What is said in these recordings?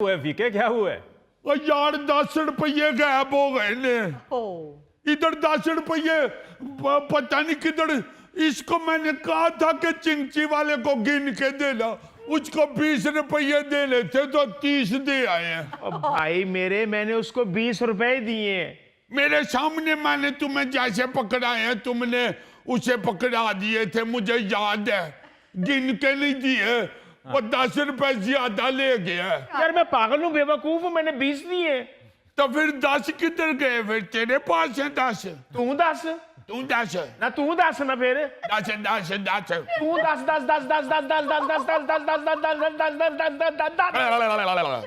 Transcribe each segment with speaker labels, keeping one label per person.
Speaker 1: हुआ है फीके, क्या हुआ है?
Speaker 2: ओ यार 10 रुपये गायब हो गए ने। इधर 10 रुपये पता नहीं किधर। इसको मैंने कहा था कि चिंची वाले को गिन के देना, उसको 20 रुपये देने थे तो 30 दे आए हैं।
Speaker 3: भाई मेरे, मैंने उसको 20 रुपए दिए।
Speaker 2: मेरे सामने मैंने तुम्हें जैसे पकड़ा है तुमने उसे पकड़ा दिए थे, मुझे याद है। गिन के नहीं दिए, वो 10 रुपए ज्यादा ले गया।
Speaker 3: यार मैं पागल हूँ, बेवकूफ हूँ, मैंने 20 दिए।
Speaker 2: तो फिर 10 किधर गए? फिर तेरे पास है 10।
Speaker 3: तू 10
Speaker 2: तू 10
Speaker 3: ना, तू 10 ना, फिर
Speaker 2: 10 10 10
Speaker 3: तू 10 10 10 10 10 10 10 10 10 10 10 10 10 10 10।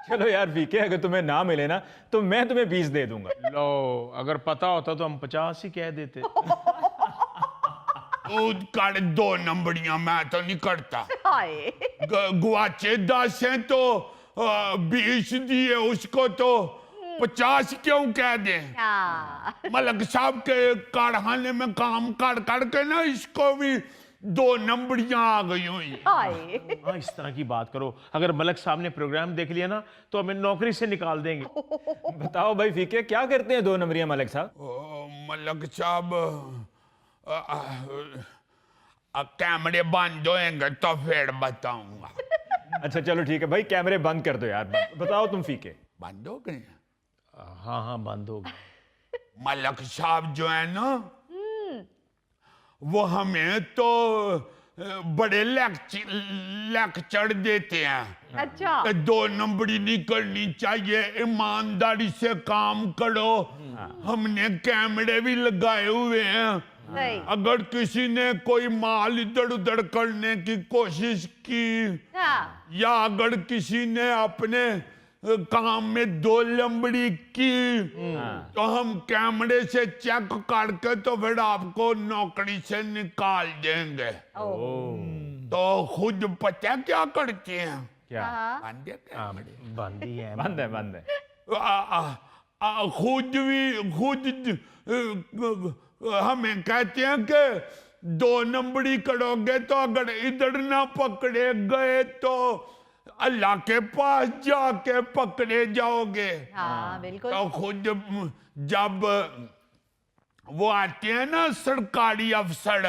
Speaker 1: चलो यार फीके, अगर तुम्हें ना मिले ना तो मैं तुम्हें 20 दे दूंगा।
Speaker 3: लो, अगर पता होता तो हम 50 ही कह देते।
Speaker 2: कर 2 नंबरियां, मैं तो नहीं करता। गुआचे 10 हैं तो 20 दिए, उसको तो 50 क्यों कह दें? मलक साहब के कारखाने में काम कर करके ना इसको भी 2 नंबरियां आ गई हुई।
Speaker 3: हाँ, इस तरह की बात करो। अगर मलक साहब ने प्रोग्राम देख लिया ना तो हमें नौकरी से निकाल देंगे।
Speaker 1: बताओ भाई फीके, क्या करते हैं 2 नंबरिया मलिक साहब?
Speaker 2: मलक साहब कैमरे बंद होएंगे तो फिर बताऊंगा।
Speaker 1: अच्छा चलो ठीक है भाई, कैमरे बंद कर दो यार। बताओ तुम फीके।
Speaker 2: बंद हो गए?
Speaker 3: हाँ हाँ, बंद हो गए।
Speaker 2: मलक साहब जो है ना, वो हमें तो बड़े लेक्चर देते हैं।
Speaker 4: अच्छा।
Speaker 2: 2 नंबरी नहीं करनी चाहिए, ईमानदारी से काम करो। हमने कैमरे भी लगाए हुए हैं। अगर किसी ने कोई माल इधर उधर करने की कोशिश की या अगर किसी ने अपने काम में 2 लंबड़ी की तो हम कैमरे से चेक करके तो फिर आपको नौकरी से निकाल देंगे। तो खुद पता क्या करते हैं?
Speaker 1: क्या?
Speaker 2: बंद है कैमरे?
Speaker 3: बंद ही है।
Speaker 1: बंद है, बंद है।
Speaker 2: खुद हमें कहते हैं कि 2 नंबरी करोगे तो अगर इधर ना पकड़े गए तो अल्लाह के पास जाके पकड़े जाओगे।
Speaker 4: हाँ बिल्कुल।
Speaker 2: तो खुद जब वो आते हैं ना सरकारी अफसर,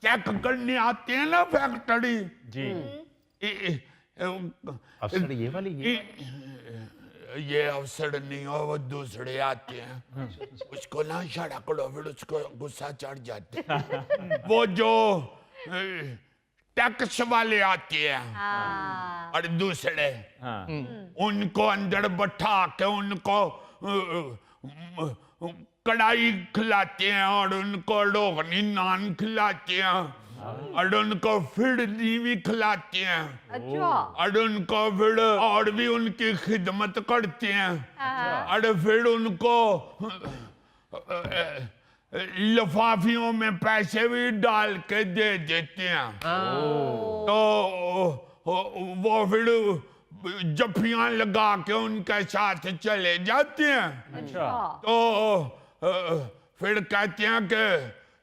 Speaker 2: चेक करने आते हैं ना फैक्ट्री
Speaker 1: जी।
Speaker 3: अफसर ये वाली
Speaker 2: ये अफसर नहीं हो, वो दूसरे आते हैं। उसको ना इशारा करो, फिर उसको गुस्सा चढ़ जाते हैं। वो जो टैक्स वाले आते हैं और दूसरे, उनको अंदर बैठा के उनको कढ़ाई खिलाते हैं और उनको रोगनी नान खिलाते हैं और उनको फिरनी भी खिलाते हैं।
Speaker 4: अच्छा।
Speaker 2: और उनको फिर और भी उनकी खिदमत करते हैं और फिर उनको लिफाफियों में पैसे भी डाल के दे देते हैं। तो वो फिर जफियां लगा के उनके साथ चले जाते हैं।
Speaker 1: अच्छा।
Speaker 2: तो फिर कहते हैं कि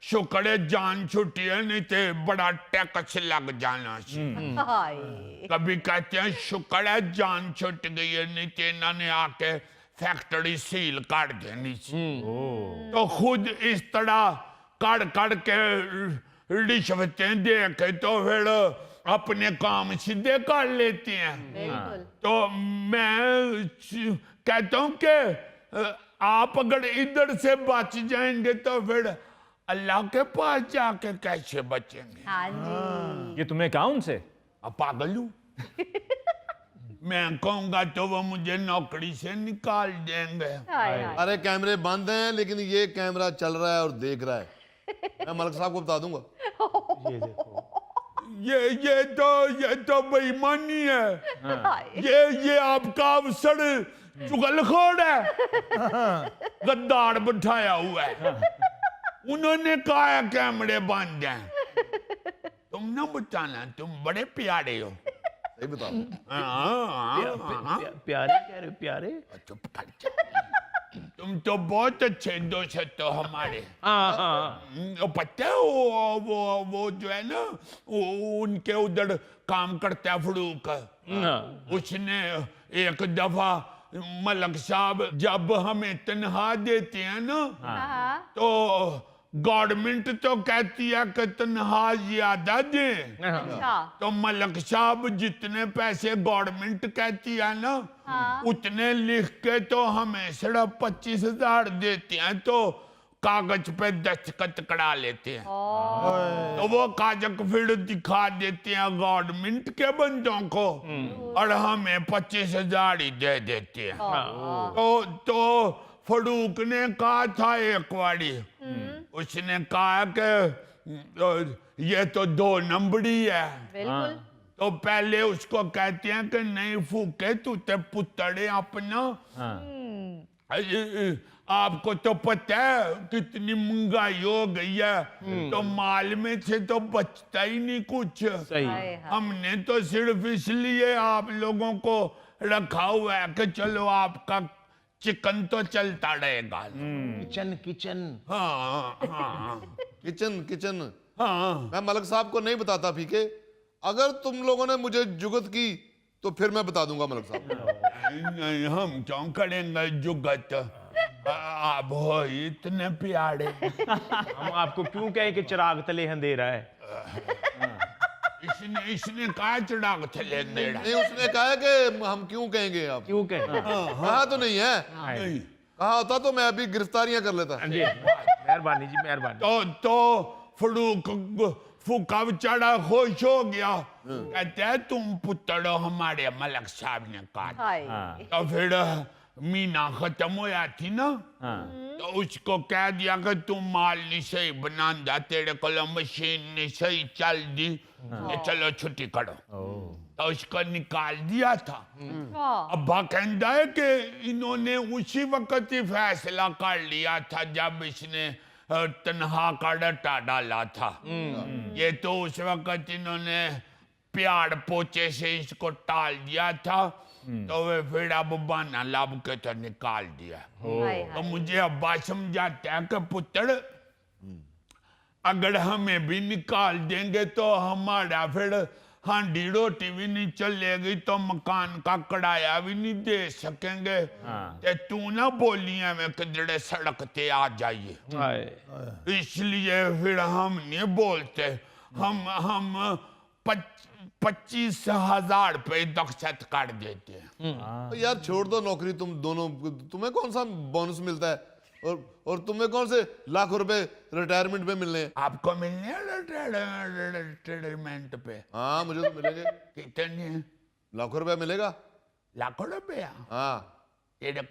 Speaker 2: शुक्र है जान छुट्टी है, नहीं तो बड़ा टैक्स लग जाना। कभी कहते हैं शुक्र है जान छुट गई है, नहीं तो इन्होंने आके फैक्ट्री सील कर देनी। तो खुद इस तरह कर के रिश्वतें दे के तो फिर अपने काम सीधे कर लेते हैं। तो मैं कहता हूँ कि आप अगर इधर से बच जाएंगे तो फिर अल्लाह के पास जाके कैसे बचेंगे?
Speaker 4: हाँ जी।
Speaker 1: ये तुमने कहा उनसे?
Speaker 2: अब पागल हूँ मैं कहूंगा तो वो मुझे नौकरी से निकाल देंगे।
Speaker 5: अरे कैमरे बंद हैं लेकिन ये कैमरा चल रहा है और देख रहा है। मैं मलक साहब को बता दूंगा।
Speaker 3: ये देखो,
Speaker 2: ये तो बेईमानी है। ये आपका अफसर चुगलखोर है, गद्दार बिठाया हुआ है। उन्होंने कहा है कैमरे बंद हैं। तुम ना बताना, तुम बड़े प्यारे हो।
Speaker 5: सही बता।
Speaker 2: हाँ,
Speaker 3: प्यारे कह रहे हो? प्यारे
Speaker 2: चुप कर। तुम तो बहुत अच्छे दोस्त हो हमारे।
Speaker 3: हाँ हाँ
Speaker 2: वो पता है वो जो है ना उनके उधर काम करता है फड़ूक।
Speaker 3: हाँ।
Speaker 2: उसने एक दफा मलक साहब जब हमें तनख्वाह देते हैं ना
Speaker 4: हाँ
Speaker 2: तो गवर्नमेंट तो कहती है कि तनख्वाह ज्यादा दें,
Speaker 4: अच्छा
Speaker 2: तो मलक साहब जितने पैसे गवर्नमेंट कहती है ना उतने लिख के तो हमें सिर्फ 25,000 देते हैं, तो कागज पे दस्तखत करा लेते हैं। तो वो कागज फिर दिखा देते हैं गवर्नमेंट के बंदों को और हमें 25,000 ही दे देते हैं। तो फड़ूक ने कहा था एक बारी, उसने कहा कि ये तो 2 नंबरी है।
Speaker 4: बिल्कुल
Speaker 2: तो पहले उसको कहते हैं कि नहीं फूके तू ते पुतड़े अपना, आपको तो पता है कितनी महंगाई हो गई है, तो माल में से तो बचता ही नहीं कुछ।
Speaker 3: सही।
Speaker 4: हाय हाय।
Speaker 2: हमने तो सिर्फ इसलिए आप लोगों को रखा हुआ है कि चलो आपका चिकन तो चलता रहेगा।
Speaker 3: Kitchen kitchen.
Speaker 2: हाँ हाँ
Speaker 5: किचन किचन।
Speaker 2: हाँ।
Speaker 5: मैं मलक साहब को नहीं बताता फीके, अगर तुम लोगों ने मुझे जुगत की तो फिर मैं बता दूंगा मलक साहब।
Speaker 2: नहीं हम क्यों करेंगे जुगत, आप हो इतने प्यारे।
Speaker 3: हम आपको क्यों कहें कि चिराग तले अंधेरा है?
Speaker 2: इसने कहा चढ़ाक चले अंधेरा।
Speaker 5: नहीं, उसने कहा है कि हम क्यों कहेंगे आप।
Speaker 3: क्यों कहें?
Speaker 5: कहा तो नहीं है,
Speaker 2: नहीं
Speaker 5: कहा होता तो मैं अभी गिरफ्तारियां कर लेता।
Speaker 3: जी मेहरबानी जी मेहरबानी।
Speaker 2: तो फड़ूक फूका बेचारा खुश हो गया, कहते हैं तुम पुत्र हो हमारे, मलक साहब ने कहा।
Speaker 4: हाय
Speaker 2: तो फिर मीना खत्म होया थी ना, तो उसको कह दिया कि तू माल नहीं सही बनांदा, तेरे को मशीन नहीं सही चल दी, ये चलो छुट्टी करो। तो उसको निकाल दिया था। अब्बा कहता है कि इन्होंने उसी वक्त ही फैसला कर लिया था जब इसने तनख्वाह का डटा डाला था। ये तो उस वक्त इन्होंने प्यार पोचे से इसको टाल दिया था, तो वे फिर अब बहाना लब के तो निकाल दिया।
Speaker 4: हाय
Speaker 2: तो
Speaker 4: हाय।
Speaker 2: मुझे अब्बा समझाते हैं कि पुत्र अगर हमें भी निकाल देंगे तो हमारा फिर हांडी रोटी भी नहीं चलेगी, तो मकान का किराया भी नहीं दे सकेंगे। ते तू ना बोलिए में किधरे सड़क ते आ जाइए, इसलिए फिर हम नहीं बोलते। हम 25,000 पे दक्षत कर देते हैं।
Speaker 5: तो यार छोड़ दो नौकरी तुम दोनों, तुम्हें कौन सा बोनस मिलता है और तुम्हें कौन से लाख रुपए रिटायरमेंट पे मिलने हैं?
Speaker 2: आपको मिलने हैं रिटायरमेंट पे?
Speaker 5: हाँ मुझे तो मिलेंगे।
Speaker 2: कितने?
Speaker 5: लाखों रुपए मिलेगा।
Speaker 2: लाखों रुपया?
Speaker 5: हाँ
Speaker 2: तेरे